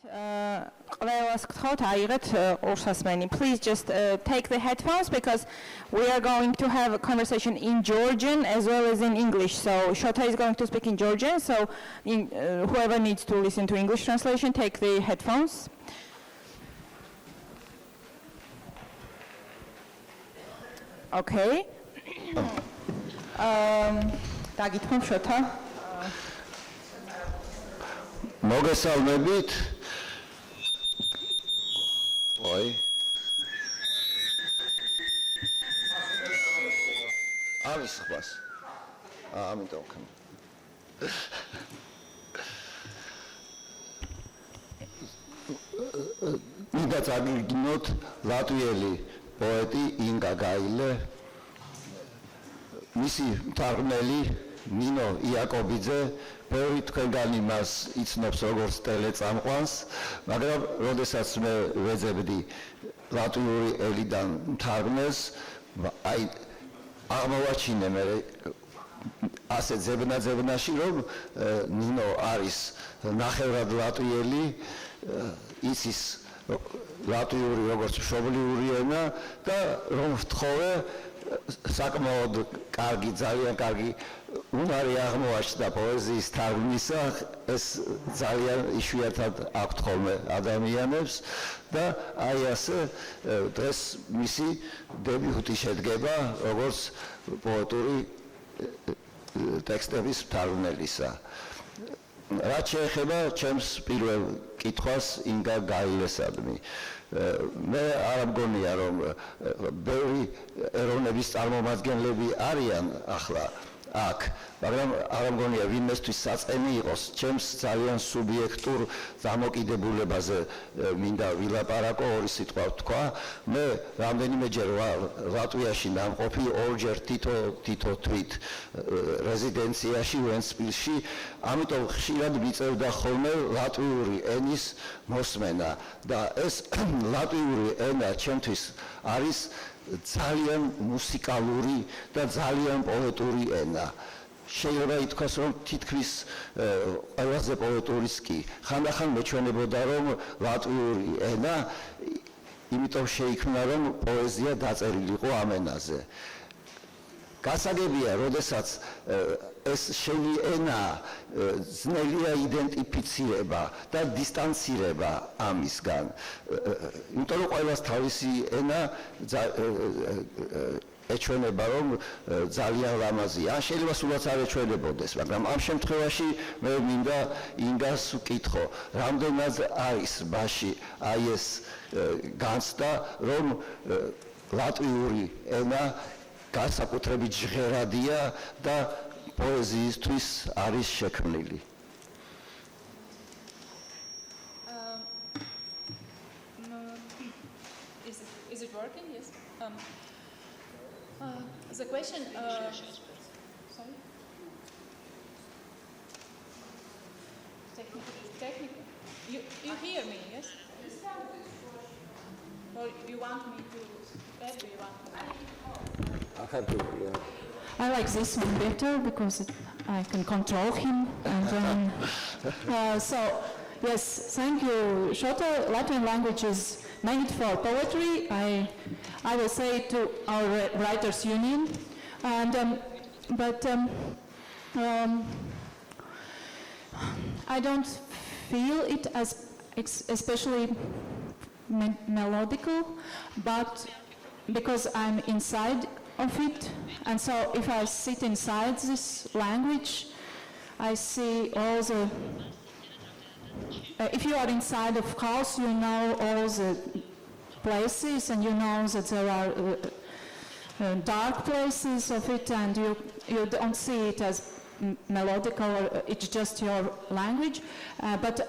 ყველას გთხოვთ აიღეთ ყურსასმენი. Please just take the headphones because we are going to have a conversation in Georgian as well as in English. So Shota is going to speak in Georgian, so whoever needs to listen to English translation, take the headphones. Okay. დაგითხოვ შოთა. მოგესალმებით. Oi. არის ხმას. ამიტომ ხომ. მინდა წაგიგინოთ ლატვიელი პოეტი ინგა გაილე. მისი მთარგმნელი ნინო იაკობიძე ბევრი თქვენგანი მას იცნობს როგორც ტელეწამყვანს, მაგრამ როდესაც მე ვეძებდი ლატვიური ენიდან მთარგმნელს, აი აღმოვაჩინე მე ასე ძებნა-ძებნაში, რომ ნინო არის ნახევრად ლატვიელი, იცის ლატვიური როგორც მშობლიური ენა და რომ ვთხოვე საკმაოდ კარგი, ძალიან კარგი უნარი აღმოაჩნდა პოეზიის თარგმნისა, ეს ძალიან იშვიათად აქვთ ხოლმე ადამიანებს და აი ასე დღეს მისი დებიუტი შედგება როგორც პოეტური ტექსტების მთარგმნელისა. რაც შეეხება ჩემს პირველ კითხვას ინგა გაილესადმი. მე არ მგონია რომ ბევრი ეროვნების წარმომადგენლები არიან ახლა აქ, მაგრამ არ მგონია ვინმესთვის საწყენი იყოს ჩემს ძალიან სუბიექტურ დამოკიდებულებაზე მინდა ვილაპარაკო, ორი სიტყვა ვთქვა. მე რამდენიმეჯერ ვარ ლატვიაში ნამყოფი, ორჯერ თითო თვით რეზიდენციაში ვენსპილსში, ამიტომ ხშირად მიწევდა ხოლმე ლატვიური ენის მოსმენა და ეს ლატვიური ენა ჩემთვის არის ძალიან მუსიკალური და ძალიან პოეტური ენა. შეიძლება ითქვას, რომ თითქმის ყველაზე პოეტურის კი. ხანდახან მეჩვენებოდა, რომ ლატვიური ენა იმიტომ შეიქმნა, რომ პოეზია დაწერილი იყო ამ ენაზე. გასაგებია, როდესაც ეს შენი ენა ძნელია იდენტიფიცირება და დისტანცირება ამისგან. იმიტომ რომ ყველას თავისი ენა ეჩვენება, რომ ძალიან ლამაზია. ან შეიძლება სულაც არ ეჩვენებოდეს, მაგრამ ამ შემთხვევაში მე მინდა ინგას ვკითხო, რამდენად არის მასში აი ეს განცდა, რომ ლატვიური ენა განსაკუთრებით ჟღერადია და პოეზიისთვის არის შექმნილი. Is it working? Yes. The question. Sorry. Technical. You hear me? Yes. Or you want me to? Where do you want me? I have to. I like this one better because I can control him. And, so, yes, thank you. Shota Latvian language is made for poetry. I will say to our Writers' Union, and but I don't feel it as especially melodical, but because I'm inside of it, and so if I sit inside this language, I see all the. If you are inside of house, you know all the places, and you know that there are dark places of it, and you don't see it as melodical, or it's just your language. But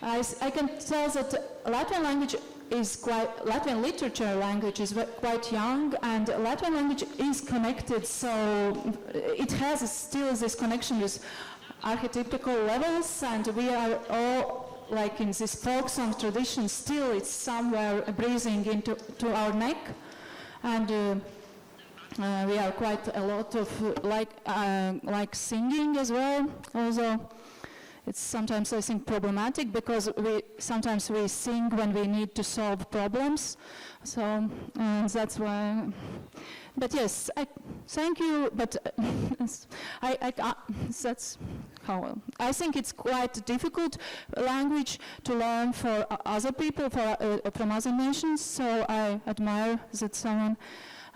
I can tell that Latvian language is Latvian literature language is quite young, and Latvian language is connected, so it has still this connection with archetypical levels, and we are all like in this folk song tradition, still it's somewhere breathing into our neck, and we are quite a lot of like singing as well, although it's sometimes, I think, problematic because sometimes we sing when we need to solve problems. So that's why. But yes, thank you. But that's how I think it's quite difficult language to learn for other people, from other nations. So I admire that someone.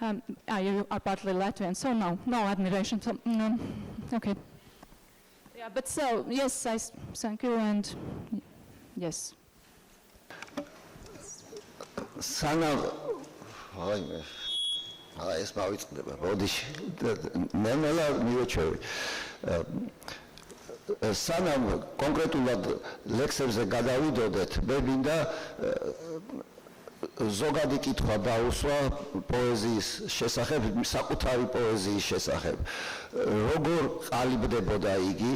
You are partly Latvian, so no admiration. So, okay. Yeah, but so yes, I thank you and yes. Sana, ეს მავიწყდება. ბოდიში ნელა მივეჩვევი. სანამ კონკრეტულად ლექსებზე გადავიდოდეთ, მე მინდა ზოგადი კითხვა დაუსვა პოეზიის შესახებ, საკუთარი პოეზიის შესახებ. როგორ ყალიბდებოდა იგი?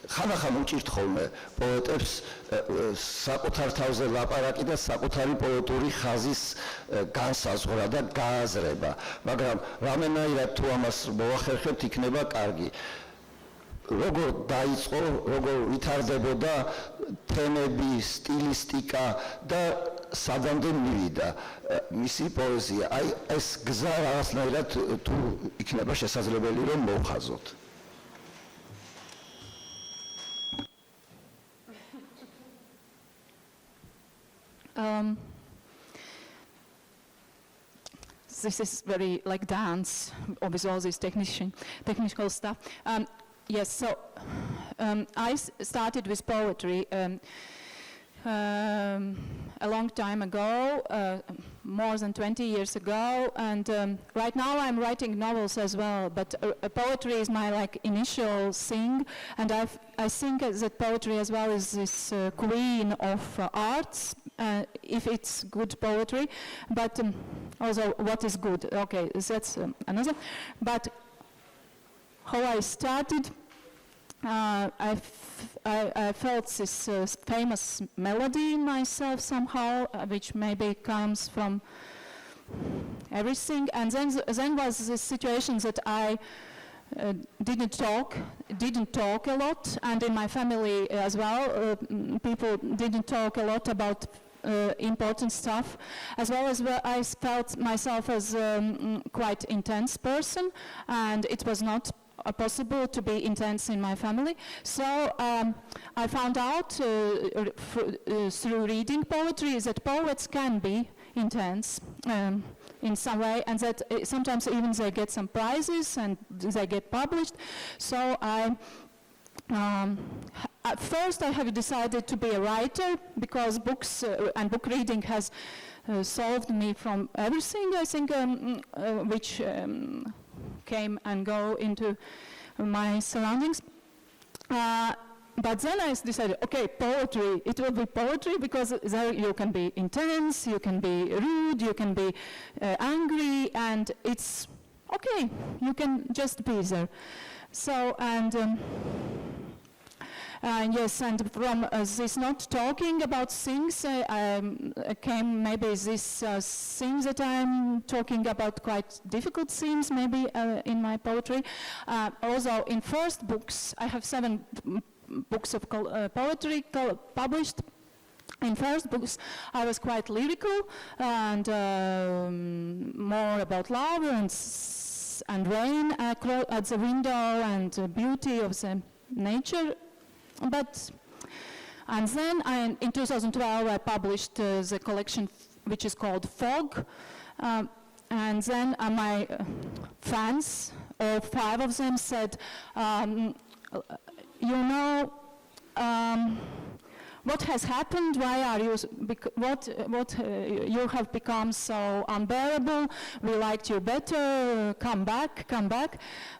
ხანახან უჭირთ ხოლმე პოეტებს საკუთარ თავზე ლაპარაკი და საკუთარი პოეტური ხაზის განსაზღვრა და გააზრება, მაგრამ რამენაირად თუ ამას მოახერხებთ, იქნება კარგი. როგორ დაიწყო, როგორ ვითარდებოდა თემები, სტილისტიკა და სადამდე მივიდა მისი პოეზია? აი ეს გზა რაღაცნაირად თუ იქნება შესაძლებელი რომ მოვხაზოთ. This is very like dance, with all this technical stuff. Yes, so I started with poetry a long time ago, more than 20 years ago, and right now I'm writing novels as well, but poetry is my like initial thing, and I think that poetry as well is this queen of arts, if it's good poetry, but also what is good, okay, that's another, but how I started, I felt this famous melody in myself somehow, which maybe comes from everything. And then was the situation that I didn't talk a lot, and in my family as well, people didn't talk a lot about important stuff, as well as I felt myself as quite intense person, and it was not possible to be intense in my family. So I found out through reading poetry that poets can be intense in some way, and that sometimes even they get some prizes and they get published. So at first I have decided to be a writer because books and book reading has solved me from everything, I think, which came and go into my surroundings. But then I decided, okay, poetry, it will be poetry because there you can be intense, you can be rude, you can be angry, and it's okay, you can just be there. So, yes, and from this not talking about things came maybe this thing that I'm talking about quite difficult themes maybe in my poetry. Also in first books, I have 7 books of poetry published. In first books, I was quite lyrical and more about love and rain at the window and beauty of the nature. And then in 2012 I published the collection which is called Fog, and then my fans, all 5 of them, said, you know, what has happened? Why are you? You have become so unbearable. We liked you better. Come back.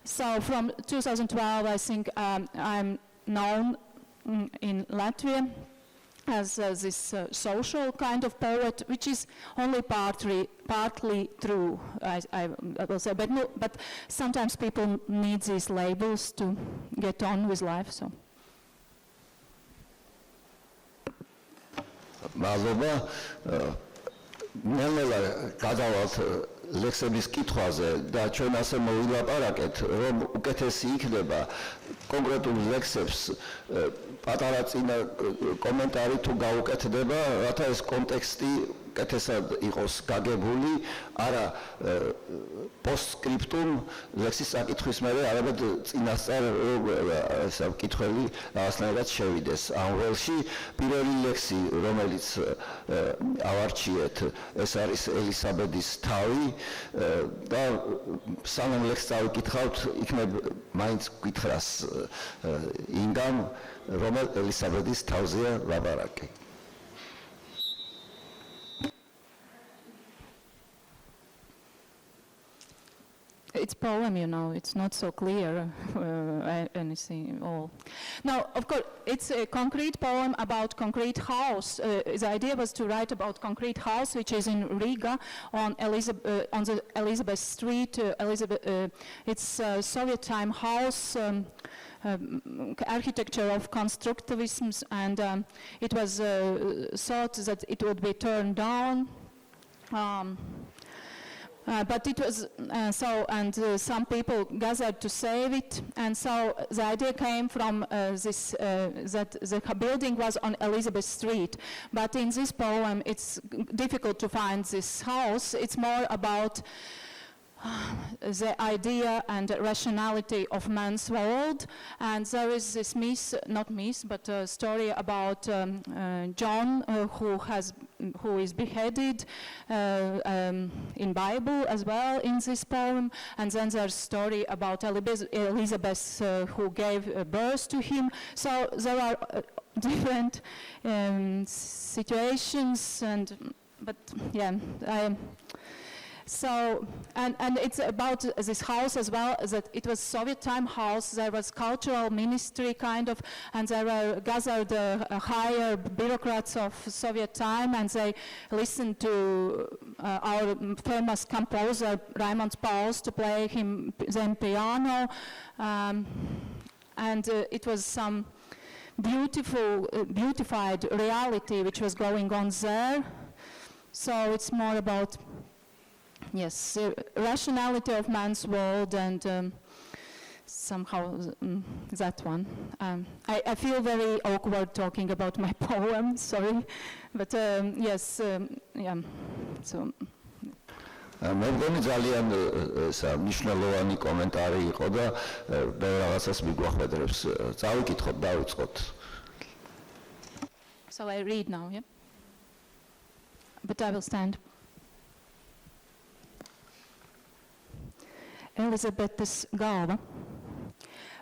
So from 2012, I think I'm known in Latvia as this social kind of poet, which is only partly true, I will say, but sometimes people need these labels to get on with life. So. მადლობა. ნელ-ნელა გადავალთ ლექსების კითხვაზე და ჩვენ ასე მოვილაპარაკეთ, რომ უკეთესი იქნება კონკრეტულ ლექსებს პატარა წინა კომენტარი თუ გაუკეთდება, რათა ეს კონტექსტი კეთესად იყოს გაგებული, არა პოსტსკრიპტუმ ლექსის საკითხვის მერე არამედ წინასწარ ესა კითხველი რაღაცნაირად შევიდეს ამ ველში. პირველი ლექსი, რომელიც ავარჩიეთ, ეს არის ელისაბედის თავი და სანამ ლექსს წავიკითხავთ, იქნებ მაინც გითხრას ინგამ, რომელ ელისაბედის თავზეა ლაპარაკი. It's poem, it's not so clear anything all. Now, of course, it's a concrete poem about concrete house. The idea was to write about concrete house, which is in Riga on the Elizabeth Street. It's a Soviet time house. Architecture of constructivism, and it was thought that it would be turned down. But it was some people gathered to save it, and so the idea came from this that the building was on Elizabeth Street. But in this poem, it's difficult to find this house. It's more about the idea and rationality of man's world, and there is this not myth, but a story about John who is beheaded in Bible as well in this poem, and then there's a story about Elizabeth who gave birth to him. So there are different situations, but yeah. So, and it's about this house as well, that it was Soviet time house. There was cultural ministry kind of, and there were gathered higher bureaucrats of Soviet time, and they listened to our famous composer Raymond Pauls to play him then piano, and it was some beautified reality which was going on there. So it's more about rationality of man's world, and somehow that one. I feel very awkward talking about my poem, sorry, but yes, yeah, so. მე მგონი ძალიან მნიშვნელოვანი კომენტარი იყო და რაღაცას მიგვახვედრებს. წავიკითხოთ, დავიწყოთ. So I read now, yeah? But I will stand. Elizabetes galva.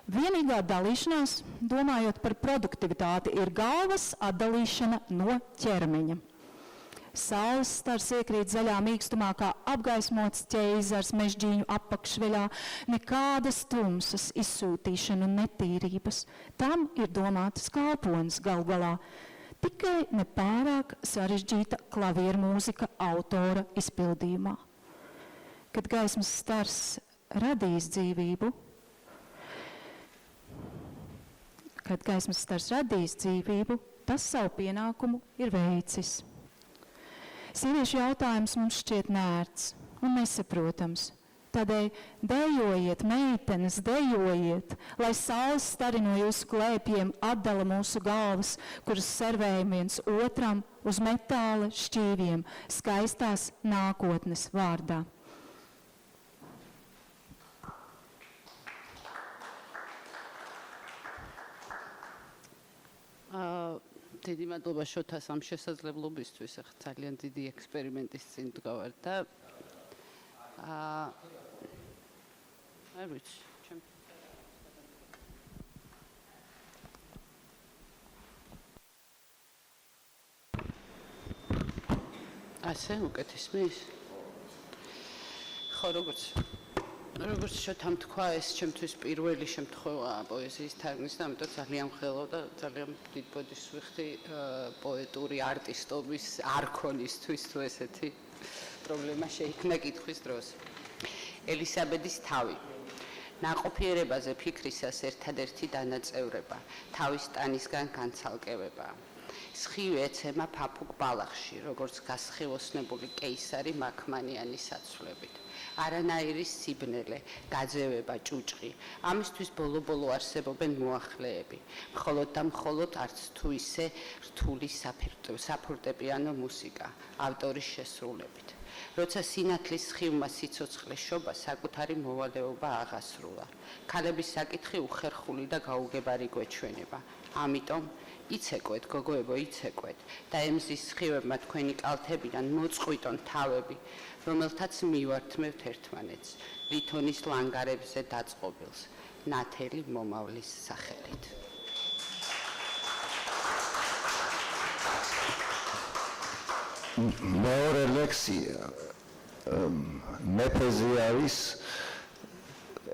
Vienīgā dalīšanās, domājot par produktivitāti, ir galvas atdalīšana no ķermeņa. Saules stars iekrīt zaļā mīkstumā, kā apgaismots ķeizars mežģīņu apakšveļā, nekādas tumsas, izsūtīšana un netīrības. Tam ir domātas kalpones galgalā. Tikai nepārāk sarežģīta klavieru mūzika autora izpildījumā. Kad gaismas stars radīs dzīvību, tas savu pienākumu ir veicis. Sieviešu jautājums mums šķiet nērts un nesaprotams. Tādēļ dejojiet, meitenes, dejojiet, lai saules stari no jūsu klēpiem atdala mūsu galvas, kuras servējam viens otram uz metāla šķīviem, skaistās nākotnes vārdā. დიდი მადლობა შოთას ამ შესაძლებლობისთვის, ახლა ძალიან დიდი ექსპერიმენტის წინ დგავარ და არ ვიცი, ასე უკეთ ისმის? ხო, როგორც შოთამ თქვა, ეს ჩემთვის პირველი შემთხვევაა პოეზიის თარგმნის და ამიტომ ძალიან მღელავ და ძალიან დიდ ბოდიშს ვიხდი პოეტური არტისტობის არქონისთვის თუ ესეთი პრობლემა შეიქმნა კითხვის დროს. ელისაბედის თავი. ნაყოფიერებაზე ფიქრისას ერთადერთი დანაწევრება, თავის ტანისგან განცალკევება. სხივი ეცემა ფაფუკ ბალახში, როგორც გასხივოსნებული კეისარი მაქმანიანის საცვლებით. არანაირი სიბნელე, გაძევება, ჭუჭყი. ამისთვის ბოლო-ბოლო არსებობენ მოახლეები. მხოლოდ და მხოლოდ არც თუ ისე რთული საფორტეპიანო მუსიკა, ავტორის შესრულებით. როცა სინათლის სხივმა სიცოცხლე შობა, საკუთარი მოვალეობა აღასრულა. ქალების საკითხი უხერხული და გაუგებარი გვეჩვენება. ამიტომ იცეკვეთ, გოგოებო, იცეკვეთ და ემზის სხივებმა თქვენი კალთებიდან მოწყვიტონ თავები, რომელთაც მივართმევთ ერთმანეთს, ლითონის ლანგარებზე დაწყობილს, ნათელი მომავლის სახელით. მეორე ლექსია მეფეზე არის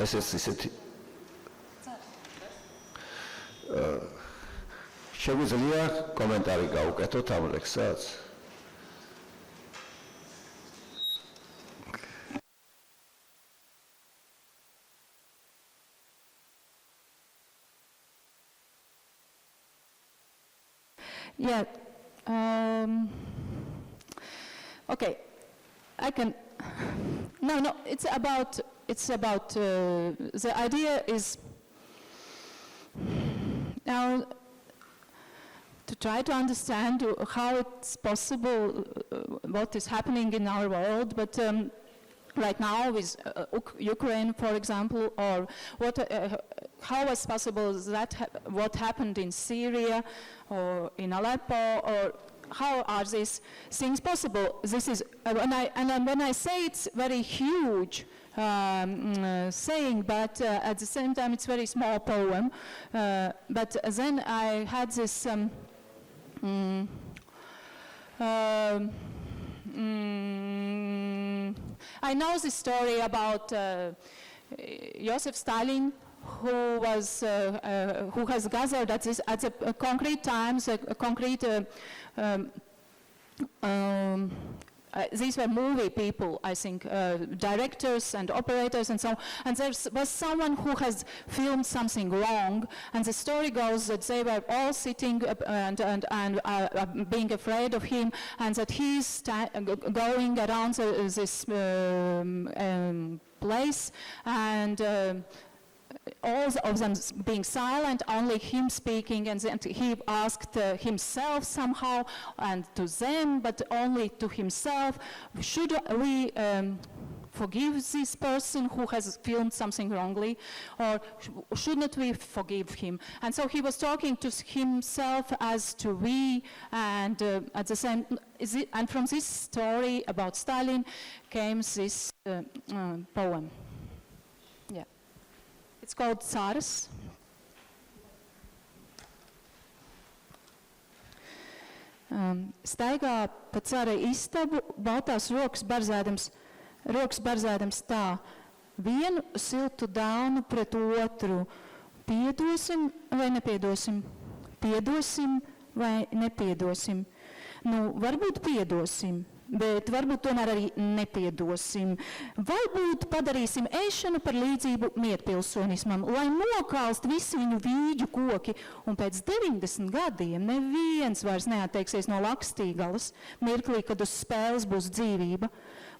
ესეც ისეთი შეგვიძლია კომენტარი გავუკეთოთ ამ ლექსსაც? Yeah. Okay, I can. No. It's about. The idea is now to try to understand how it's possible, what is happening in our world, but. Right now with Ukraine, for example, or how is possible that what happened in Syria or in Aleppo, or how are these things possible? This is when I say it's very huge saying, but at the same time it's very small poem. But then I had this. I know the story about Joseph Stalin, who has gathered at the concrete times, these were movie people, I think, directors and operators and so on. And there was someone who has filmed something wrong, and the story goes that they were all sitting and being afraid of him, and that he's going around this place, and all of them being silent, only him speaking, and then he asked himself somehow, and to them, but only to himself, should we forgive this person who has filmed something wrongly, or shouldn't we forgive him? And so he was talking to himself as to we, and at the same, and from this story about Stalin came this poem. Yeah. It's called Tsars. Staigā pa cara istabu, baltās rokas barzēdams tā, vienu siltu daunu pret otru. Piedosim vai nepiedosim? Piedosim vai nepiedosim? Nu, varbūt piedosim. Bet varbūt tomēr arī nepiedosim. Varbūt padarīsim ēšanu par līdzību mietpilsonismam, lai nokalst visi viņu vīģu koki, un pēc 90 gadiem neviens vairs neatteiksies no lakstīgalas, mirklī, kad uz spēles būs dzīvība.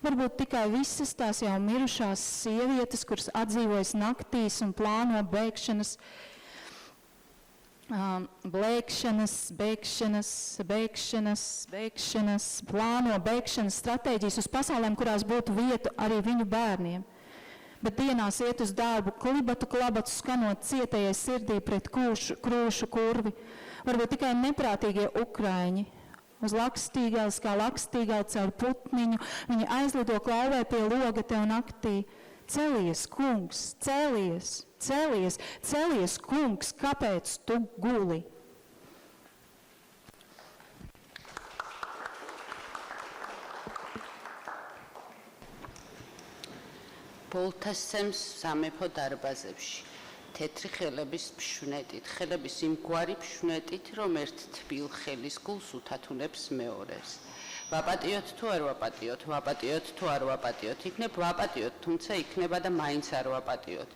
Varbūt tikai visas tās jau mirušās sievietes, kuras atdzīvojas naktīs un plāno bēgšanas, plāno bēgšanas stratēģijas uz pasaulēm, kurās būtu vieta arī viņu bērniem. Bet dienās iet uz darbu klibatu skanot cietējai sirdī pret krūšu kurvi. Varbūt tikai neprātīgie ukraiņi. Uz lakstīgāls kā lakstīgāl caur putniņu, viņi aizlido klauvē pie loga tev naktī. Celies, kungs, celies, celies, celies, kungs, kāpēc tu guli? ბოლთასცემს სამეფო დარბაზებში, თეთრი ხელების ფშვენეთით, ხელების იმგვარი ფშვენეთით, რომ ერთ თბილ ხელის გულს უთათუნებს მეორეს. ვაპატიოთ თუ არ ვაპატიოთ, ვაპატიოთ თუ არ ვაპატიოთ, იქნებ ვაპატიოთ, თუმცა იქნება და მაინც არ ვაპატიოთ.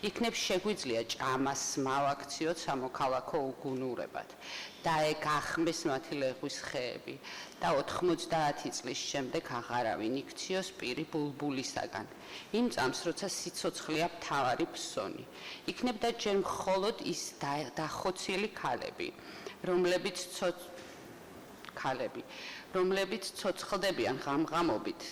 იქნებ შეგვიძლია ჭამას მავაქციოთ სამოქალაქო უგუნურებად. და ეგ ახმეს მათი ლეღვის ხეები და 90 წლის შემდეგ აღარავინ იქციოს პირი ბულბულისაგან. იმ წამს, როცა სიცოცხლეა მთავარი ფსონი. იქნებ და ჯერ მხოლოდ ის დახოცილი ქალები, რომლებიც ცოცხლდებიან ღამღამობით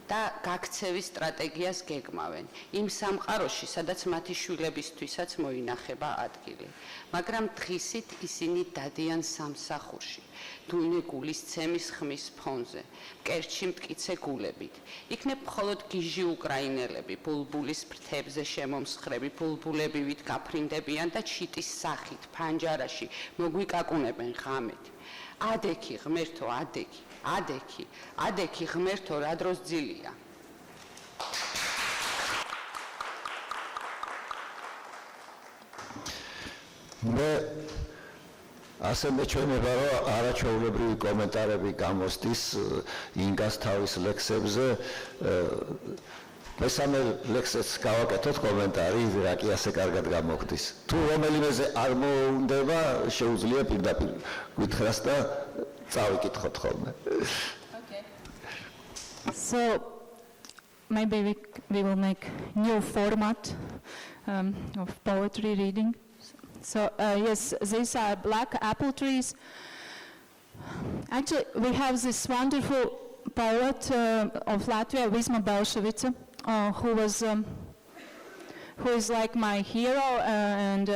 და გაქცევის სტრატეგიას გეგმავენ იმ სამყაროში, სადაც მათი შვილებისთვისაც მოინახება ადგილი. მაგრამ დღისით ისინი დადიან სამსახურში, დუნე გულისცემის ხმის ფონზე, მკერდში მტკიცე გულებით. იქნებ მხოლოდ გიჟი უკრაინელები, ბულბულის ფრთებზე შემომსხრები, ბულბულებივით გაფრინდებიან და ჩიტის სახით ფანჯარაში მოგვიკაკუნებენ ღამით. ადექი ღმერთო, ადექი ღმერთო, რა დროს ძილია. მე ასე მეჩვენება, რომ არაჩვეულებრივი კომენტარები გამოსდის ინგას თავის ლექსებზე. მესამე ლექსებს გავაკეთოთ კომენტარი, რა კი ასე კარგად გამოხდის. თუ რომელიმეზე არ მოუნდება, შეუძლია პირდაპირ გითხრას და წავიკითხოთ ხოლმე. So maybe we will make new format of poetry reading. So yes, these are black apple trees. Actually, we have this wonderful poet of Latvia, Visma Belševica, who is like my hero, and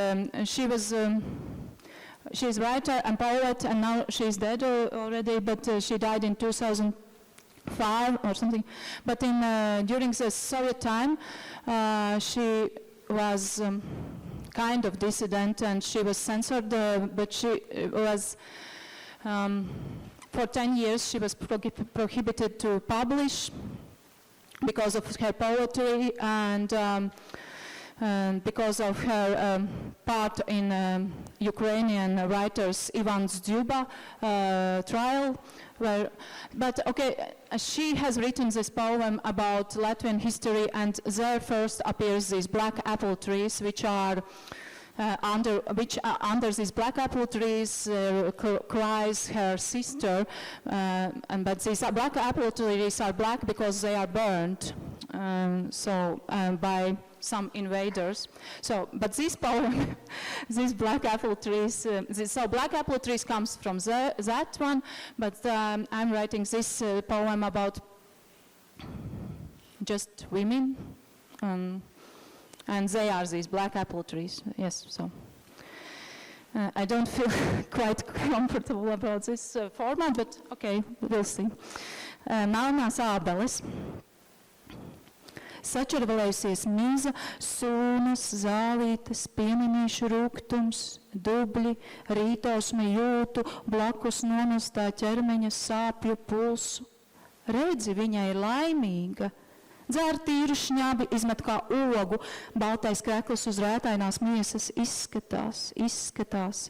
she's writer and poet, and now she's dead already, but she died in 2005 or something. But during the Soviet time, she was kind of dissident, and she was censored, but she was for 10 years she was prohibited to publish because of her poetry and because of her part in Ukrainian writers Ivan Zduba trial. But okay, she has written this poem about Latvian history, and there first appears these black apple trees, which are under these black apple trees cries her sister, but these black apple trees are black because they are burned by some invaders. So, but this poem, these black apple trees, so black apple trees comes from that one, but I'm writing this poem about just women, and they are these black apple trees. Yes, so I don't feel quite comfortable about this format, but okay, we'll see. Melnās ābeles. Sačervalējusies miza, sūnas, zālītes, pieminīšu rūgtums, dubļi, rītausmi jūtu, blakus nonostā ķermeņa sāpju pulsu. Redzi, viņa ir laimīga. Dzer tīru šņabi, izmet kā ogu, baltais krekls uz rētainās miesas izskatās,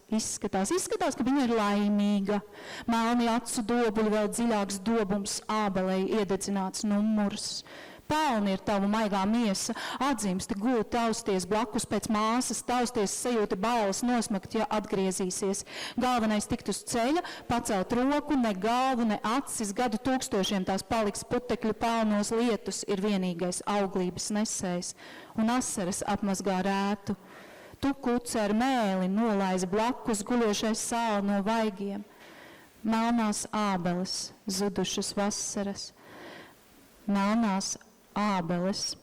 ka viņa ir laimīga. Melni acu dobuļi, vēl dziļāks dobums, ābelei iededzināts numurs. Pelni ir tavu maigā miesa, atzīmsti gūt, tausties blakus pēc māsas, tausties sajūti bailes nosmakt, ja atgriezīsies. Galvenais tikt uz ceļa, pacelt roku, ne galvu, ne acis, gadu tūkstošiem tās paliks putekļu pelnos lietus, ir vienīgais auglības nesējs, un asaras apmazgā rētu. Tu kuce ar mēli nolaiz blakus guļošais sāli no vaigiem. Melnās ābeles, zudušas vasaras, melnās ābeles,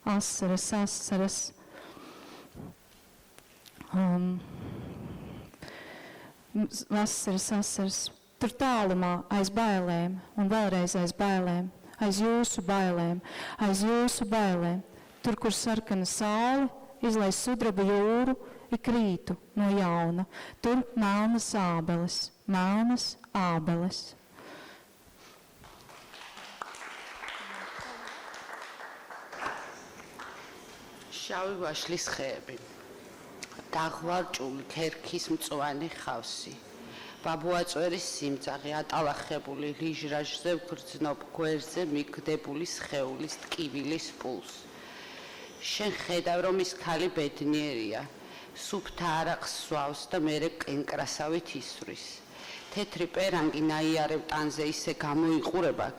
asaras. Vasaras. Tur tālumā aiz bailēm un vēlreiz aiz bailēm, aiz jūsu bailēm. Tur, kur sarkana saule izlaiž sudraba jūru, ik rītu no jauna. Tur melnas ābeles. შავი ვაშლის ხეები, დაღვალჭული ქერქის მწვანე ხავსი, ბაბუაწვერის სიმწაღე ატალახებული ლიჟრაჟზე ვგრძნობ გვერდზე მიგდებული სხეულის ტკივილის პულს. შენ ხედავ რომ ის ქალი ბედნიერია, სუფთა არაყს სვავს და მერე კენკრასავით ისვრის. თეთრი პერანგი ნაიარევ ტანზე ისე გამოიყურება,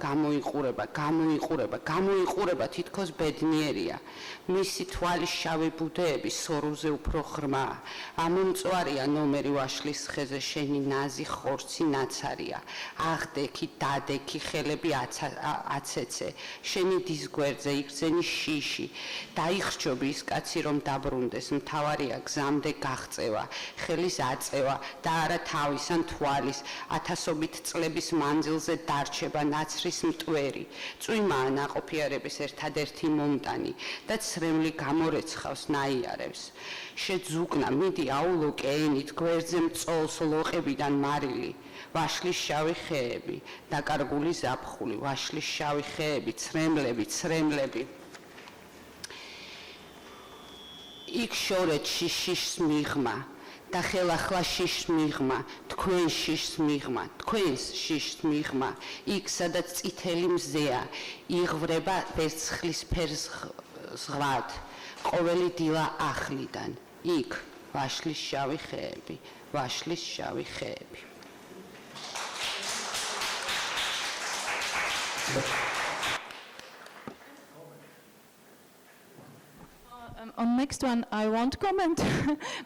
თითქოს ბედნიერია. მისი თვალის შავი ბუდეები სორუზე უფრო ღრმაა. ამომწვარია ნომერი ვაშლის ხეზე, შენი ნაზი ხორცი ნაცარია. აღდექი, დადექი, ხელები აცეცე, შენი დის გვერდზე იგრძენი შიში. დაიხრჩობი ის კაცი რომ დაბრუნდეს, მთავარია გზამდე გაღწევა, ხელის აწევა და არა თავის ან თვალის. ათასობით წლების მანძილზე დარჩება ნაცრის მტვერი, წვიმაა ნაყოფიერების ერთადერთი მომტანი და ცრემლი გამორეცხავს ნაიარევს. შეძუგნა მიდი აულოკე ენით გვერდზე მწოლს ლოყებიდან მარილი, ვაშლის შავი ხეები, დაკარგული ზაფხული, ვაშლის შავი ხეები, ცრემლები. იქ შორეთში შიშს მიღმა და ხელახლა შიშს მიღმა, თქვენს შიშს მიღმა, იქ სადაც წითელი მზეა, იღვრება ვერცხლისფერს ზღვად, ყოველი დილა ახლიდან, იქ ვაშლის შავი ხეები. On next one, I won't comment,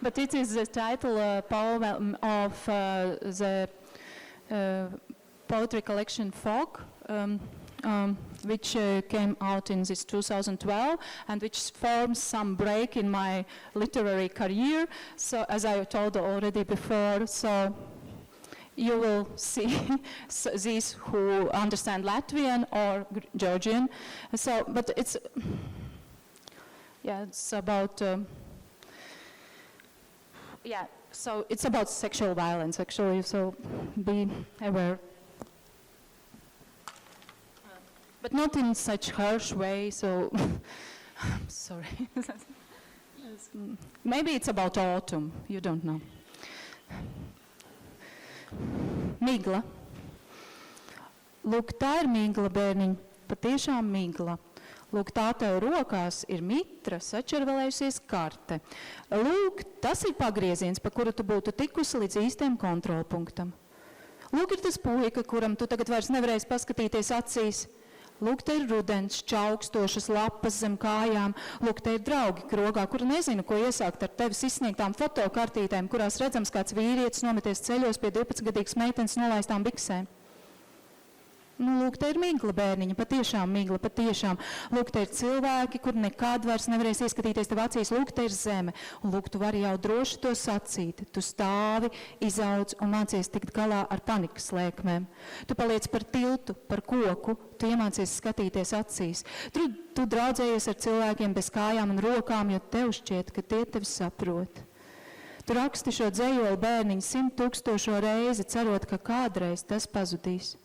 but it is the title poem of the poetry collection Fog, which came out in this 2012 and which forms some break in my literary career. So, as I told already before, so you will see these who understand Latvian or Georgian. So, but it's. Yeah, it's about, so it's about sexual violence, actually, so be aware. But not in such harsh way, so, sorry. Maybe it's about autumn, you don't know. Migla. Lūk, tā ir migla, bērniņ, patiešām migla. Lūk, tā tev rokās ir mitra, sačervelējusies karte. Lūk, tas ir pagrieziens, pa kuru tu būtu tikusi līdz īstajam kontrolpunktam. Lūk, ir tas puika, kuram tu tagad vairs nevarēsi paskatīties acīs. Lūk, te ir rudens, čaukstošas lapas zem kājām. Lūk, te ir draugi krogā, kuri nezinu, ko iesākt ar tevis izsniegtām fotokartītēm, kurās redzams kāds vīrietis nometies ceļos pie 12-gadīgas meitenes nolaistām biksēm. Nu, lūk, te ir migla, bērniņa, patiešām migla, patiešām. Lūk, te ir cilvēki, kur nekad vairs nevarēs ieskatīties tev acīs. Lūk, te ir zeme. Un lūk, tu vari jau droši to sacīt. Tu stāvi, izaudz un mācies tikt galā ar panikas lēkmēm. Tu paliec par tiltu, par koku, tu iemācies skatīties acīs. Tu draudzējies ar cilvēkiem bez kājām un rokām, jo tev šķiet, ka tie tevi saprot. Tu raksti šo dzejoli bērniņu 100,000 reizi, cerot, ka kādreiz tas pazudīs.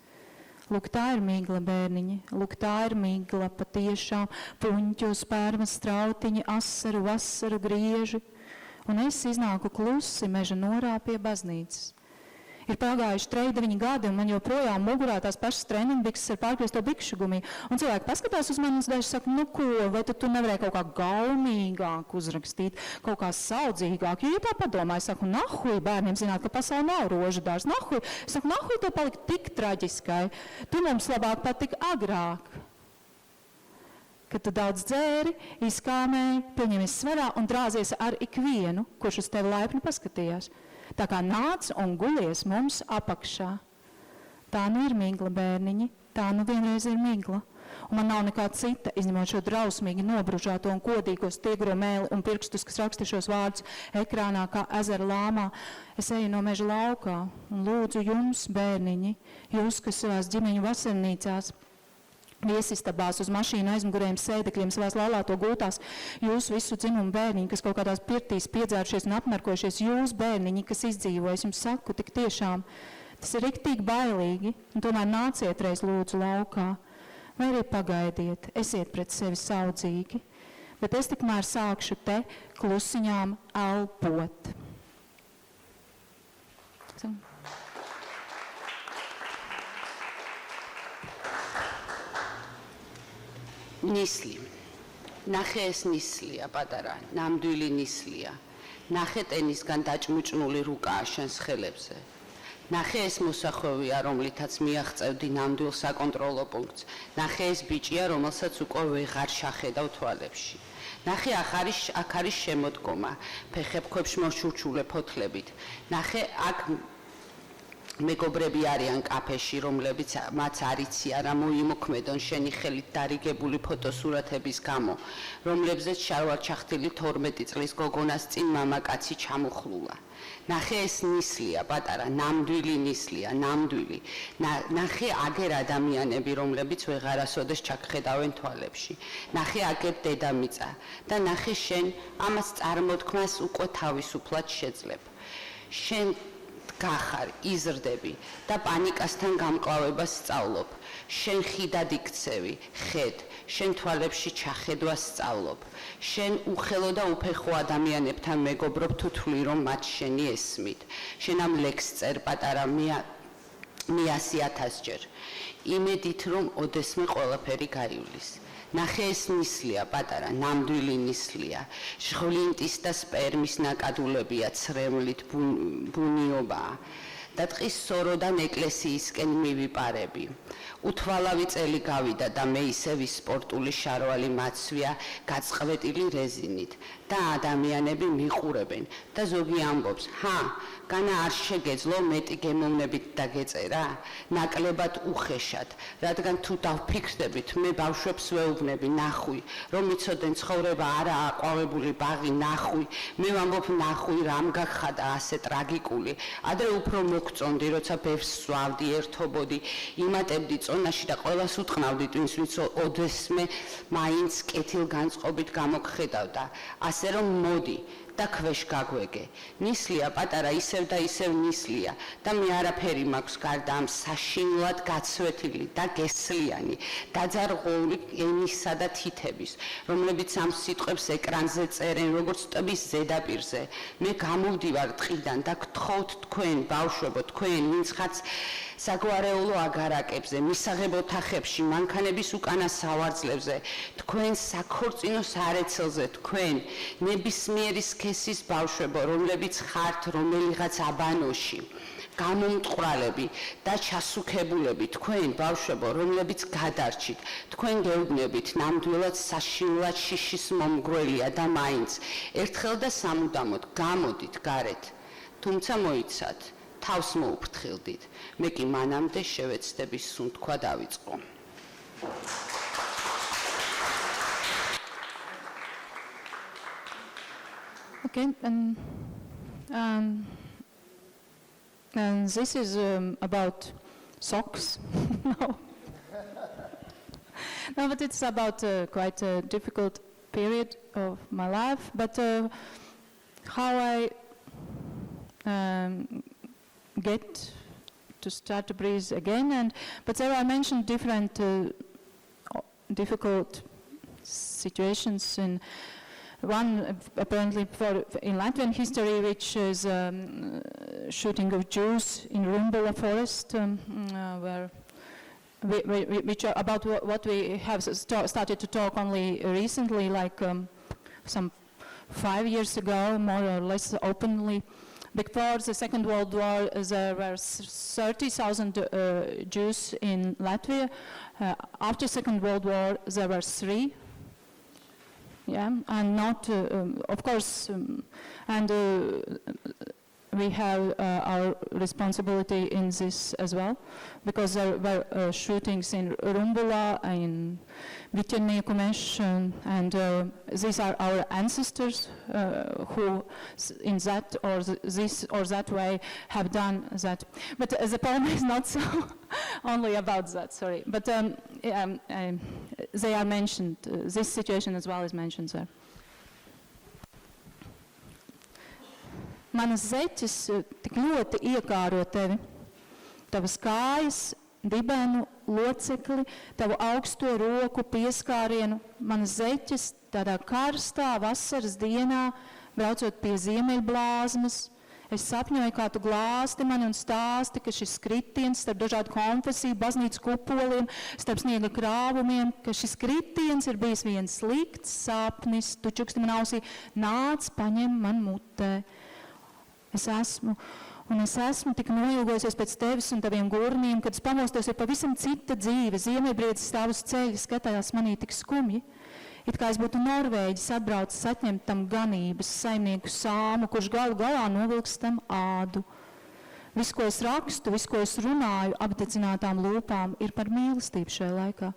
Lūk, tā ir migla, bērniņi, lūk, tā ir migla, patiešām, puņķu, spērmas, strautiņi, asaru, vasaru, grieži. Un es iznāku klusi meža norā pie baznīcas. Ir pagājuši 3-9 gadi, un man joprojām mugurā tās pašas treniņbikses ar pārkriesto bikšu gumiju. Un cilvēki paskatās uz mani un daži saka, nu ko, vai tu nevarēji kaut kā gaumīgāk uzrakstīt, kaut kā saudzīgāk? Jo, ja tā padomāju, saku, nahuj, bērniem zināt, ka pasauli nav rožu dārs, nahuj. Saku, nahuj, tev palika tik traģiskai, tu mums labāk patika agrāk. Kad tu daudz dzēri, izkāmēji, pieņemies svarā un drāzies ar ikvienu, kurš uz tevi laipni paskatījās. Tā kā nāc un gulies mums apakšā. Tā nu ir migla, bērniņi, tā nu vienreiz ir migla. Un man nav nekā cita, izņemot šo drausmīgi nobružāto un kodīgo stiegro mēli un pirkstus, kas raksta šos vārdus ekrānā kā ezera lāmā. Es eju no meža laukā un lūdzu jums, bērniņi, jūs, kas savās ģimeņu vasarnīcās, viesistabās, uz mašīnu aizmugurējiem sēdekļiem, savās laulāto gultās, jūs visu dzimumu bērniņi, kas kaut kādās pirtīs piedzērušies un apmerkojušies, jūs bērniņi, kas izdzīvo, es jums saku, tik tiešām, tas ir riktīgi bailīgi, un tomēr nāciet reiz lūdzu laukā, vai arī pagaidiet, esiet pret sevi saudzīgi, bet es tikmēr sākšu te klusiņām elpot. So. ნისლი. ნახე ეს ნისლია, პატარა, ნამდვილი ნისლია. ნახე ტენისგან დაჭმუჭნული რუკაა შენს ხელებზე. ნახე ეს მოსახვევია, რომლითაც მიაღწევდი ნამდვილ საკონტროლო პუნქტს. ნახე ეს ბიჭია, რომელსაც უკვე ვეღარ შახედავ თვალებში. ნახე აქ არის შემოდგომა, ფეხებქვეშ მოშურჩულე ფოთლებით. ნახე აქ მეგობრები არიან კაფეში, რომლებიც მათ არ იცი არა მოიმოქმედონ შენი ხელით დარიგებული ფოტოსურათების გამო, რომლებზეც შარვარჩახტილი 12 წლის გოგონას წინ მამაკაცი ჩამოხლულა. ნახე ეს ნისლია, პატარა, ნამდვილი ნისლია, ნამდვილი. ნახე აგერ ადამიანები, რომლებიც ვეღარასოდეს ჩაგხედავენ თვალებში. ნახე აგერ დედამიწა და ნახე შენ ამას წარმოთქმას უკვე თავისუფლად შეძლებ. შენ გახარ, იზრდები და პანიკასთან გამკლავებას სწავლობ. შენ ხიდად იქცევი, ხედ, შენ თვალებში ჩახედვას სწავლობ. შენ უხელო და უფეხო ადამიანებთან მეგობრობ თუ თვლი რომ მათ შენი ესმით. შენ ამ ლექსს წერ პატარა მე 100,000 ჯერ. იმედით რომ ოდესმე ყველაფერი გაივლის. ნახე ეს ნისლია, პატარა, ნამდვილი ნისლია. ჟღვლინტის და სპერმის ნაკადულებია, ცრემლით ბუნიობაა. და ტყის სოროდან ეკლესიისკენ მივიპარები. უთვალავი წელი გავიდა და მე ისევ სპორტული შარვალი მაცვია გაწყვეტილი რეზინით და ადამიანები მიყურებენ და ზოგი ამბობს, განა არ შეგეძლო მეტი გემოვნებით დაგეწერა, ნაკლებად უხეშად, რადგან თუ დავფიქრდებით, მე ბავშვებს ვეუბნები, ნახვი, რომ იცოდნენ ცხოვრება არაა ყვავებული ბაღი, ნახვი, მე ვამბობ ნახვი, რამ გახადა ასე ტრაგიკული, ადრე უფრო მოგწონდი, როცა ბევრს სვავდი, ერთობოდი, იმატებდი წონაში და ყველას უტყნავდი twins, ვინც ოდესმე მაინც კეთილგანწყობით გამოგხედავდა, ასე რომ მოდი და ქვეშ გაგვეგე. ნისლია, პატარა, ისევ და ისევ ნისლია და მე არაფერი მაქვს გარდა ამ საშინლად გაცვეთილი და გესლიანი, დაძარღვული ენისა და თითების, რომლებიც ამ სიტყვებს ეკრანზე წერენ, როგორც ტბის ზედაპირზე. მე გამოვდივარ ტყიდან და გთხოვთ თქვენ, ბავშვებო, თქვენ, ვინც ხართ საგვარეულო აგარაკებზე, მისაღებ ოთახებში, მანქანების უკანა სავარძლებზე, თქვენ საქორწინო სარეცელზე, თქვენ, ნებისმიერი სქესის ბავშვებო, რომლებიც ხართ რომელიღაც აბანოში, გამომტყვრალები და ჩასუქებულები, თქვენ, ბავშვებო, რომლებიც გადარჩით, თქვენ გეუბნებით, ნამდვილად საშინლად შიშის მომგვრელია და მაინც, ერთხელ და სამუდამოდ გამოდით გარეთ, თუმცა მოიცათ, თავს მოუფრთხილდით, მე კი მანამდე შევეცდების სუნთქვა დავიწყო. Okay, and this is about socks. No. No, but it's about quite a difficult period of my life, but how I get to start to breathe again, but there I mentioned different difficult situations in one apparently in Latvian history, which is shooting of Jews in Rumbula forest, which are about what we have started to talk only recently, like some 5 years ago, more or less openly. Before the Second World War, there were 30,000 Jews in Latvia. After Second World War, there were 3. Yeah, and not, of course, we have our responsibility in this as well, because there were shootings in Rumbula, in Viternīku, and these are our ancestors who, in that or this or that way, have done that. But the poem is not so only about that. Sorry, but they are mentioned. This situation as well is mentioned there. Manas zeķes tik ļoti iekāro tevi, tavas kājas, dibenu, locekli, tavu augsto roku pieskārienu, manas zeķes tādā karstā vasaras dienā, braucot pie ziemeļblāzmas, Es sapņoju, kā tu glāsti mani un stāsti, ka šis kritiens starp dažādu konfesiju, baznīcas kupoliem, starp sniega krāvumiem, ka šis kritiens ir bijis viens slikts sapnis, tu čuksti man ausī, nāc, paņem man mutē. Es esmu tik noilgojusies pēc tevis un taviem gurniem, kad es pamostos ir pavisam cita dzīve, ziemeļbriedis stāv uz ceļa, skatājās manī tik skumji. It kā es būtu Norvēģis atbraucis atņemt tam ganības saimnieku sāmu, kurš galu galā novilks tam ādu. Viss, ko es rakstu, viss, ko es runāju, apdedzinātām lūpām, ir par mīlestību šajā laikā.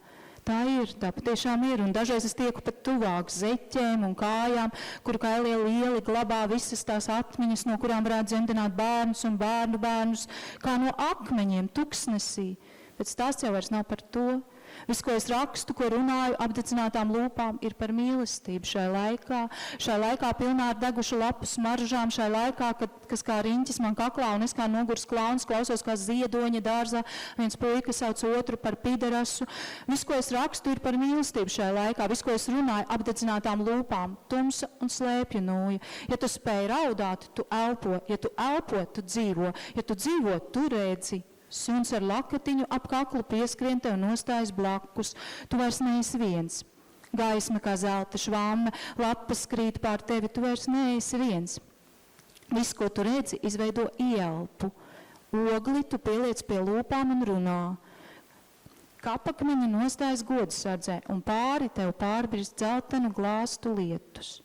Tā patiešām ir, un dažreiz es tieku pat tuvāk zeķēm un kājām, kuru kailie lieli glabā visas tās atmiņas, no kurām varētu dzemdināt bērnus un bērnu bērnus, kā no akmeņiem tuksnesī. Bet stāsts jau vairs nav par to. Viss, ko es rakstu, ko runāju, apdedzinātām lūpām, ir par mīlestību šajā laikā pilnā ar degušu lapu smaržām, šajā laikā, kas kā riņķis man kaklā un es kā nogurs klauns klausos kā ziedoņa dārzā, viens puika sauc otru par piderasu. Viss, ko es rakstu, ir par mīlestību šajā laikā, viss, ko es runāju, apdedzinātām lūpām, tumsa un slēpju nūja. Ja tu spēj raudāt, tu elpo, ja tu elpo, tu dzīvo, ja tu dzīvo, tu redzi. Suns ar lakatiņu ap kaklu pieskrien tev nostājas blakus. Tu vairs neesi viens. Gaisma kā zelta švamme, lapas krīt pār tevi, tu vairs neesi viens. Viss, ko tu redzi, izveido ielpu. Ogli tu pieliec pie lūpām un runā. Kapakmeņi nostājas godsardzē un pāri tev pārbrist dzeltenu glāstu lietus.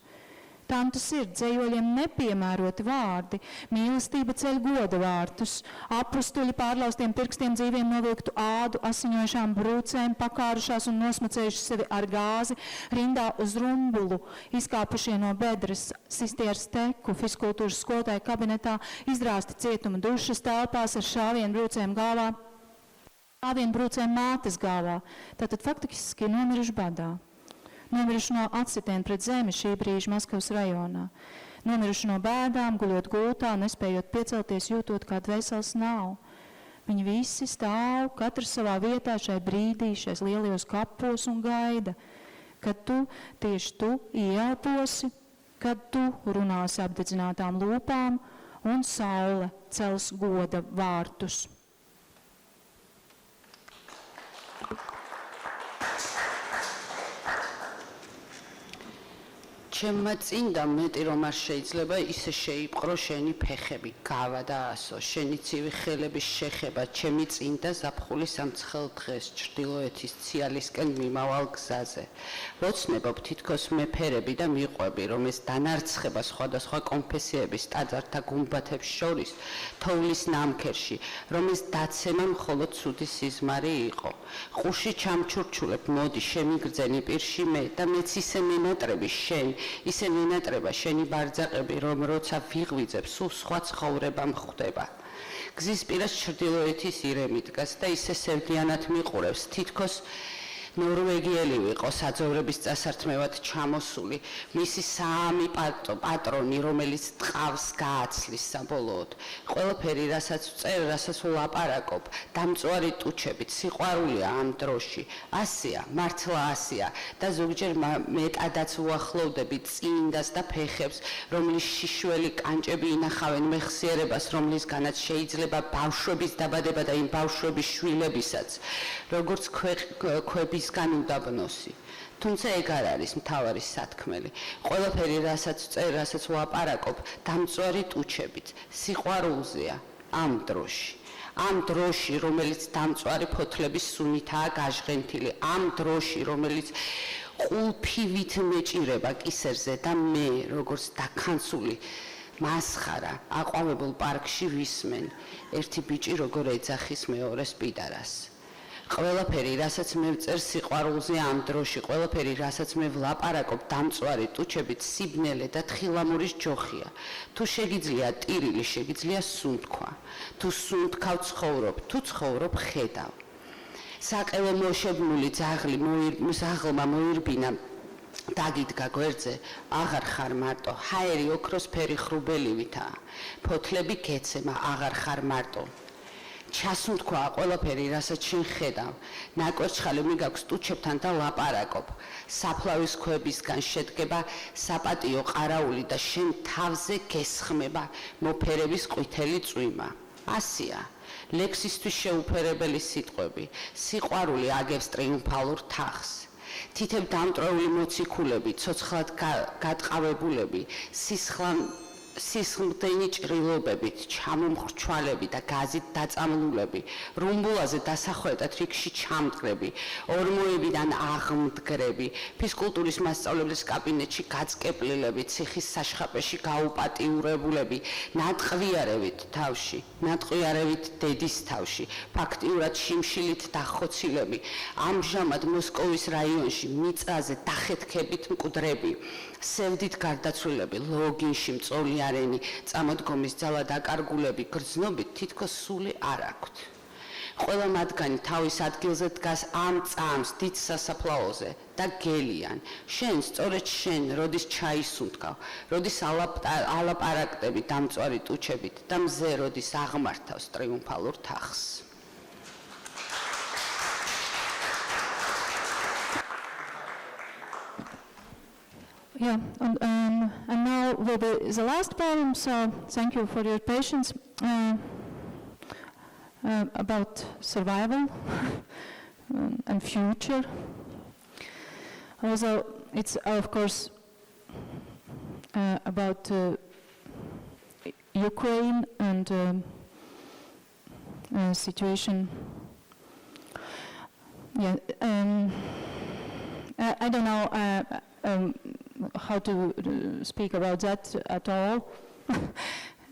Tam tas ir dzējoļiem nepiemēroti vārdi, mīlestība ceļ goda vārtus, apustuļi pārlaustiem pirkstiem dzīviem novilktu ādu, asiņojušām brūcēm, pakārušās un nosmacējuši sevi ar gāzi, rindā uz rumbulu, izkāpušie no bedres, sisti ar steku, fizkultūras skolotāja kabinetā, izdrāsti cietuma dušas telpās ar šāvienu brūcēm galvā, šāvienu brūcēm mātes galvā, tātad faktiski nomiruši badā. Nomiruši no atsitiena pret zemi šī brīža Maskavas rajonā. Nomiruši no bēdām, guļot gultā, nespējot piecelties, jūtot, kā dvēseles nav. Viņi visi stāv, katrs savā vietā šai brīdī, šais lielajos kapos un gaida, kad tu, tieši tu, ieelposi, kad tu runāsi apdedzinātām lūpām un saule cels goda vārtus. ჩემმა წინდა მეტი რომ არ შეიძლება ისე შეიპყრო შენი ფეხები, გავა და ასო, შენი ცივი ხელების შეხება, ჩემი წინდა ზაფხულის ამცხელ დღეს, ჩრდილოეთის ციალისკენ მიმავალ გზაზე. ვოცნებობ თითქოს მეფერები და მიყვები, რომ ეს დანარცხება სხვადასხვა კონფესიების ტაძართა გუმბათებს შორის, თოვლის ნამქერში, რომ ეს დაცემა მხოლოდ ცუდი სიზმარი იყო. ყუში ჩამჩურჩულებ, მოდი შემიგრძენი პირში მე და მეც ისე მენატრები შენ, ისე მენატრება შენი ბარძაყები, რომ როცა ვიღვიძებ, სულ სხვა ცხოვრება მხვდება. გზის პირას ჩრდილოეთის ირემი დგას და ისე სევდიანად მიყურებს, თითქოს ნორვეგიელი ვიყო საძოვრების წასართმევად ჩამოსული, მისი საამი პატრონი, რომელიც ტყავს გააცლის საბოლოოდ. ყველაფერი, რასაც ვწერ, რასაც ვლაპარაკობ, დამწვარი ტუჩებით, სიყვარულია ამ დროში. ასია, მართლა ასია და ზოგჯერ მეტადაც უახლოვდები წინდას და ფეხებს, რომლის შიშველი კანჭები ინახავენ მეხსიერებას, რომლისგანაც შეიძლება ბავშვების დაბადება და იმ ბავშვების შვილებისაც, როგორც ქვების უდაბნოსი. თუმცა ეგ არ არის მთავარი სათქმელი. ყველაფერი, რასაც ვწერ, რასაც ვლაპარაკობ, დამწვარი ტუჩებით, სიყვარულზეა ამ დროში. ამ დროში, რომელიც დამწვარი ფოთლების სუნითაა გაჟღენთილი, ამ დროში, რომელიც ყულფივით მეჭირება კისერზე და მე, როგორც დაქანცული მასხარა, აყვავებულ პარკში ვისმენ, ერთი ბიჭი როგორ ეძახის მეორეს პიდარას. ყველაფერი, რასაც მე ვწერ სიყვარულზე ამ დროში, ყველაფერი, რასაც მე ვლაპარაკობ დამწვარი ტუჩებით, სიბნელე და თხილამურის ჯოხია. თუ შეგიძლია ტირილი, შეგიძლია სუნთქვა. თუ სუნთქავ ცხოვრობ, თუ ცხოვრობ ხედავ. საყელო მოშებნული ზაღლმა მოირბინა დაგიდგა გვერდზე, აღარ ხარ მარტო, ჰაერი ოქროსფერი ხრუბელივითაა. ფოთლები გეცემა, აღარ ხარ მარტო. ჩასუნთქვა ყველაფერი, რასაც შენ ხედავ. ნაკვერცხალი მიგაქვს ტუჩებთან და ლაპარაკობ. საფლავის ქვებისგან შედგება საპატიო ყარაული და შენ თავზე გესხმება მოფერების ყვითელი წვიმა. ასია. ლექსისთვის შეუფერებელი სიტყვები. სიყვარული აგებს ტრიუმფალურ თაღს. თითებ დამტრეული მოციქულები, ცოცხლად გატყავებულები, სისხლდენი ჭრილობებით, ჩამომხრჩვალები და გაზით დაწამლულები, რუმბულაზე დასახვედად რიგში ჩამდგრები, ორმოებიდან აღმდგრები, ფიზკულტურის მასწავლებლის კაბინეტში გაწკეპლილები, ციხის საშხაპეში გაუპატიურებულები, ნატყვიარებით თავში, ნატყვიარებით დედის თავში, ფაქტიურად შიმშილით დახოცილები, ამჟამად მოსკოვის რაიონში მიწაზე დახეთქებით მკვდრები, სევდით გარდაცვლილები, ლოგინში მწოლიარენი, წამოდგომის ძალა დაკარგულები, გრძნობით თითქოს სული არ აქვთ. ყველა მათგანი თავის ადგილზე დგას ამ წამს დიდ სასაფლაოზე და გელიან. შენ, სწორედ შენ, როდის ჩაისუნთქავ, როდის ალაპარაკდები დამწვარი ტუჩებით და მზე როდის აღმართავს ტრიუმფალურ თაღს. Yeah, and now will be the last poem, so thank you for your patience. About survival and future. Also, it's of course about Ukraine and situation. Yeah, I don't know how to speak about that at all,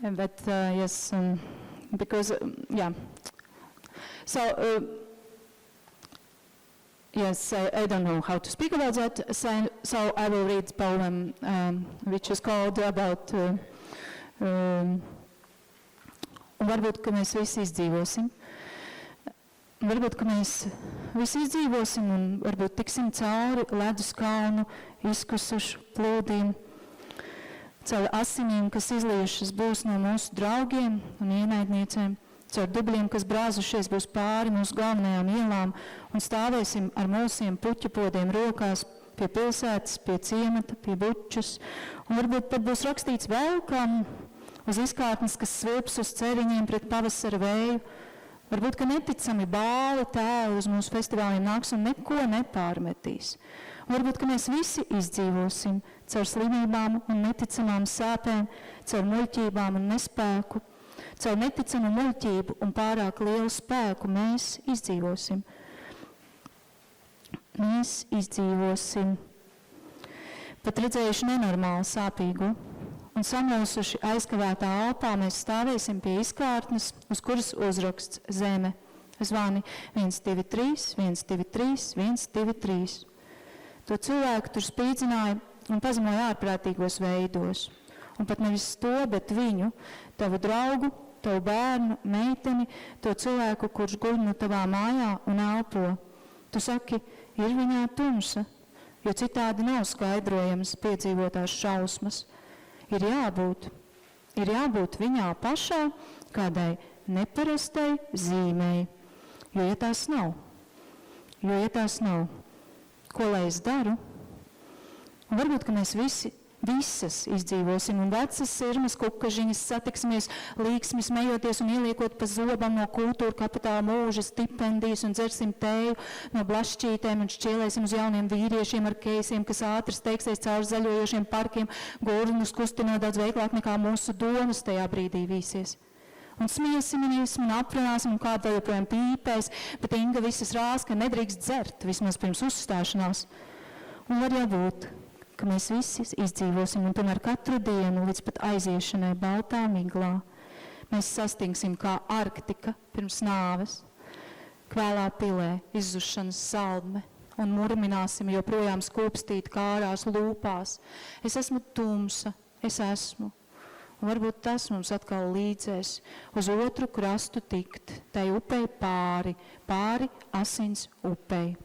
but yes, because yeah. So yes, I don't know how to speak about that. So I will read a poem which is called about varbūt, ka mēs visi izdzīvosim. Varbūt, ka mēs visi izdzīvosim un varbūt tiksim cauri ledus kalnu izkusušu plūdīm, caur asinīm, kas izliejušas būs no mūsu draugiem un ienaidniecēm, caur dubļiem, kas brāzušies būs pāri mūsu galvenajām ielām un stāvēsim ar mūsiem puķu podiem rokās pie pilsētas, pie ciemata, pie bučas. Un varbūt pat būs rakstīts vēl kam uz izkārtnes, kas svilps uz ceriņiem pret pavasara vēju. Varbūt, ka neticami bāli tēli uz mūsu festivāliem nāks un neko nepārmetīs. Varbūt, ka mēs visi izdzīvosim caur slimībām un neticamām sāpēm, caur muļķībām un nespēku, caur neticamu muļķību un pārāk lielu spēku mēs izdzīvosim. Mēs izdzīvosim. Pat redzējuši nenormāli sāpīgu un samulsuši aizkavētā alpā mēs stāvēsim pie izkārtnes, uz kuras uzraksts zeme. Zvani 123, 123, 123. To cilvēku tur spīdzināja un pazemoja ārprātīgos veidos. Un pat nevis to, bet viņu, tavu draugu, tavu bērnu, meiteni, to cilvēku, kurš guļ no tavā mājā un elpo. Tu saki, ir viņā tumsa, jo citādi nav skaidrojams piedzīvotās šausmas. Ir jābūt viņā pašā kādai neparastai zīmei, jo ja tās nav, ko lai es daru? Un varbūt, ka mēs visas izdzīvosim un vecas sirmas kukažiņas satiksimies līksmi smejoties un ieliekot pa zobam no kultūra kapitāla mūža stipendijas un dzersim tēju no blašķītēm un šķielēsim uz jauniem vīriešiem ar keisiem, kas ātri steigsies caur zaļojošiem parkiem, gurnus kustinot daudz veiklāk nekā mūsu domas tajā brīdī vīsies. Un smiesimies un aprunāsim un kāda joprojām pīpēs, bet Inga visas rās, ka nedrīkst dzert vismaz pirms uzstāšanās. Un var jābūt, ka mēs visi izdzīvosim un tomēr katru dienu līdz pat aiziešanai baltā miglā. Mēs sastingsim kā Arktika pirms nāves, kvēlā pilē izzušanas saldme un murmināsim joprojām skūpstīt kārās lūpās. Es esmu tumsa, es esmu. Un varbūt tas mums atkal līdzēs uz otru krastu tikt, tai upei pāri asins upei.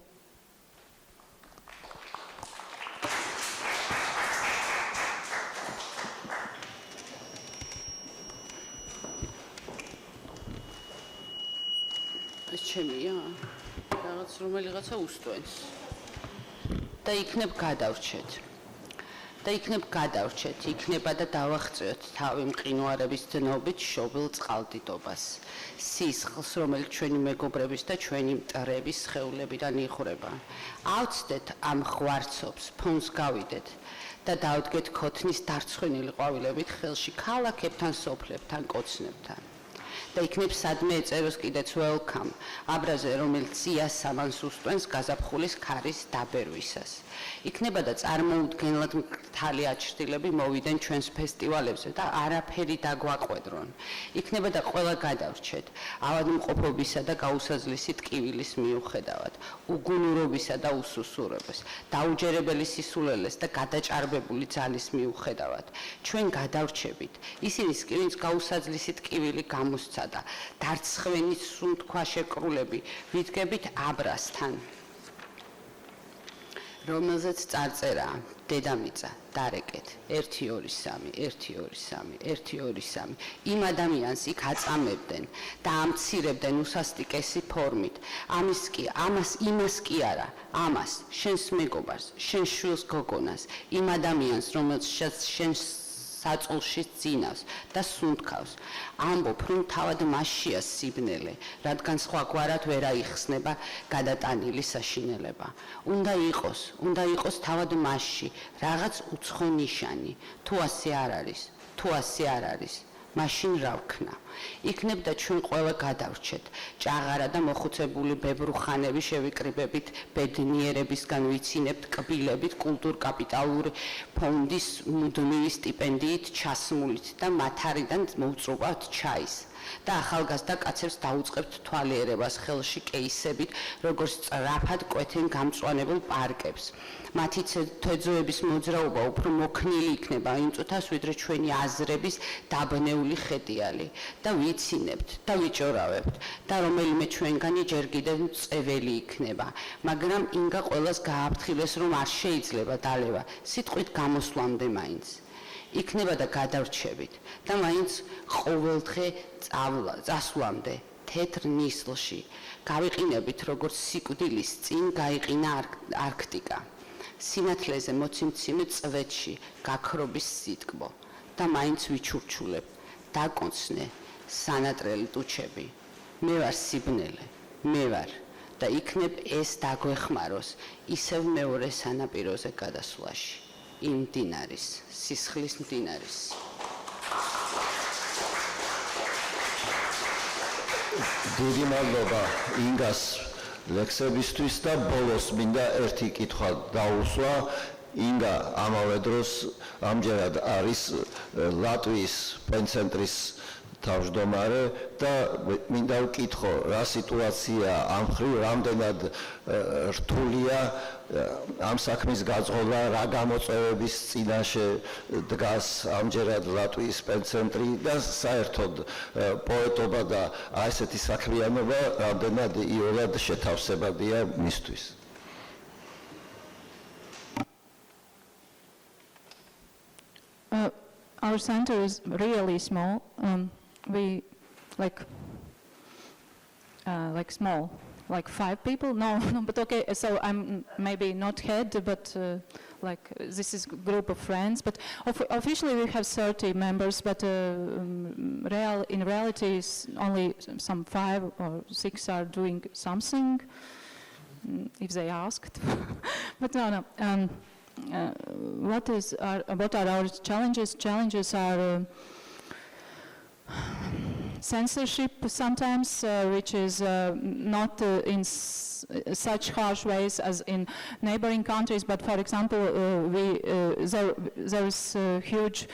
ეს ჩემია. რაღაც რომელიღაცა უსტვენს. და იქნებ გადავრჩეთ, იქნება და დავახწიოთ თავი მყინვარების დნობით შობილ წყალდიდობას. სისხლს, რომელიც ჩვენი მეგობრების და ჩვენი მტრების სხეულებიდან იხვრება. ავწდეთ ამ ღვარცობს, ფონს გავიდეთ და დავდგეთ ქოთნის დარცხვენილი ყვავილებით ხელში ქალაქებთან, სოფლებთან, კოცნებთან. და იქნებ სადმე ეწეროს კიდეც welcome, აბრაზე, რომელიც სიას სამანს უსტვენს გაზაფხულის ქარის დაბერვისას. იქნება და წარმოუდგენლად მკრთალი აჩრდილები მოვიდნენ ჩვენს ფესტივალებზე და არაფერი დაგვაყვედრონ. იქნება და ყველა გადავრჩეთ, ავადმყოფობისა და გაუსაზლისი ტკივილის მიუხედავად, უგუნურობისა და უსუსურების, დაუჯერებელი სისულელეს და გადაჭარბებული ძალის მიუხედავად. ჩვენ გადავრჩებით, ისინი ვინც გაუსაზლისი ტკივილი გამოსცადა, დარცხვენი სუნთქვა შეკრულები, ვიდგებით აბრასთან. რომელზეც წარწერაა დედამიწა დარეკეთ 1 2 3 1 2 3 1 2 3 იმ ადამიანს იქ აწამებდნენ და ამცირებდნენ უსასტიკესი ფორმით იმას კი არა ამას შენს მეგობარს შენ შვილს გოგონას იმ ადამიანს რომელსაც შენ საწოლში წინავს და სუნთქავს ამბობ რომ თავად მასშია სიბნელე რადგან სხვაგვარად ვერ აიხსნება გადატანილი საშინელება უნდა იყოს თავად მასში რაღაც უცხო ნიშანი თუ ასე არ არის მაშინ რა ვქნა იქნებ და ჩვენ ყველა გადავრჩეთ ჭაღარა და მოხუცებული ბებრუხანები შევიკრიბებით ბედნიერებისგან ვიცინებთ კბილებით კულტურ-კაპიტალური ფონდის მუდმივი სტიპენდიით ჩასმულით და მათარიდან მოვწუყავთ ჩაის და ახალგაზრდა კაცებს დაუწყებთ თვალიერებას ხელში კეისებით როგორც სწრაფად კვეთენ გამწვანებულ პარკებს მათი თეძოების მოძრაობა უფრო მოქნილი იქნება იმ წუთას ვიდრე ჩვენი აზრების დაბნეული ხეტიალი და ვიცინებთ და ვიჭორავებთ და რომელიმე ჩვენგანი ჯერ კიდევ წეველი იქნება მაგრამ ინგა ყველას გააფრთხილეს რომ არ შეიძლება დალევა სიტყვით გამოსვლამდე მაინც იქნება და გადავრჩებით და მაინც ყოველდღე წასვლამდე თეთრ ნისლში გავიყინებით როგორც სიკვდილის წინ გაიყინა არქტიკა სინათლეზე მოციმციმე წვეთში გაქრობის სიტკბო და მაინც ვიჩურჩულებ დაკონცნე სანატრელი ტუჩები მე ვარ სიბნელე მე ვარ და იქნებ ეს დაგვეხმაროს ისევ მეორე სანაპიროზე გადასვლაში იმ მდინარის სისხლის მდინარის დიდი მადლობა ინგას ლექსებისთვის და ბოლოს მინდა ერთი კითხვა დაუსვა ინგა ამავე დროს ამჯერად არის ლატვიის პენცენტრის თავმჯდომარე და მინდა ვკითხო რა სიტუაცია ამ ხრივ რამდენად რთულია ამ საქმის გაწყობა რა გამოწვევების წინაშე დგას ამჯერად ლატვიის პენცენტრი და საერთოდ პოეტობა და ასეთი საქმიანობა რამდენად იოლად შეთავსებადია მისთვის Our center is really small. We like small, like 5 people. No, but okay. So I'm maybe not head, but like this is a group of friends. But officially we have 30 members, but in reality, only some 5 or 6 are doing something, if they asked. But no. What are our challenges? Challenges are censorship sometimes, which is not in such harsh ways as in neighboring countries. But for example, there is a huge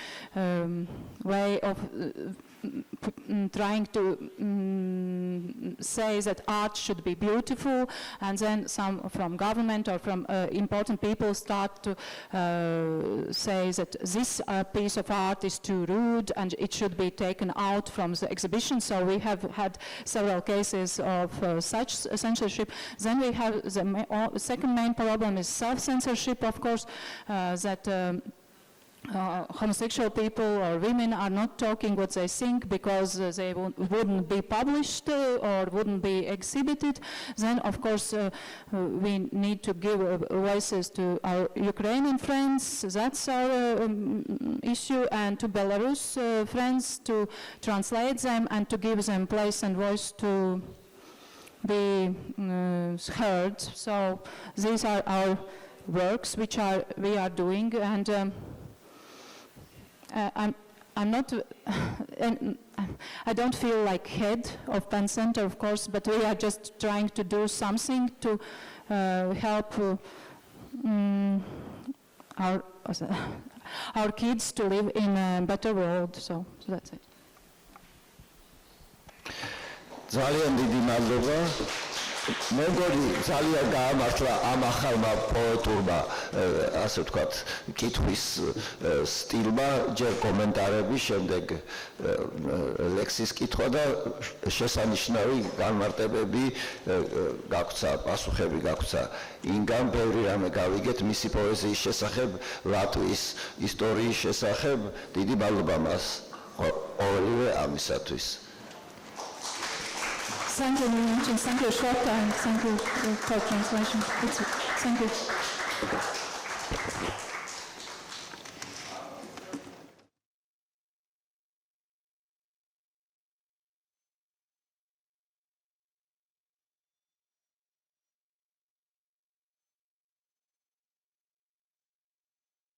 way of trying to say that art should be beautiful, and then some from government or from important people start to say that this piece of art is too rude and it should be taken out from the exhibition. So we have had several cases of such censorship. Then we have the second main problem is self-censorship, of course, that homosexual people or women are not talking what they think because they wouldn't be published or wouldn't be exhibited, then of course we need to give voices to our Ukrainian friends. That's our issue, and to Belarus friends to translate them and to give them place and voice to be heard. So these are our works which we are doing, and I'm not, and I don't feel like head of PEN Center, of course, but we are just trying to do something to help our kids to live in a better world. So that's it. ძალიან დიდი მადლობა. მეგობრი, ძალიან გაამართლა ამ ახალმა პოეტურმა, ასე ვთქვათ, კითხვის სტილმა, ჯერ კომენტარები, შემდეგ ლექსის კითხვა და შესანიშნავი განმარტებები გაგვცა, პასუხები გაგვცა. ინგამ ბევრი რამე გავიგეთ მისი პოეზიის შესახებ, ლატვიის ისტორიის შესახებ. დიდი მადლობა მას ყოველივე ამისათვის. Thank you very much, and thank you, Shota, and thank you for translation. Thank you.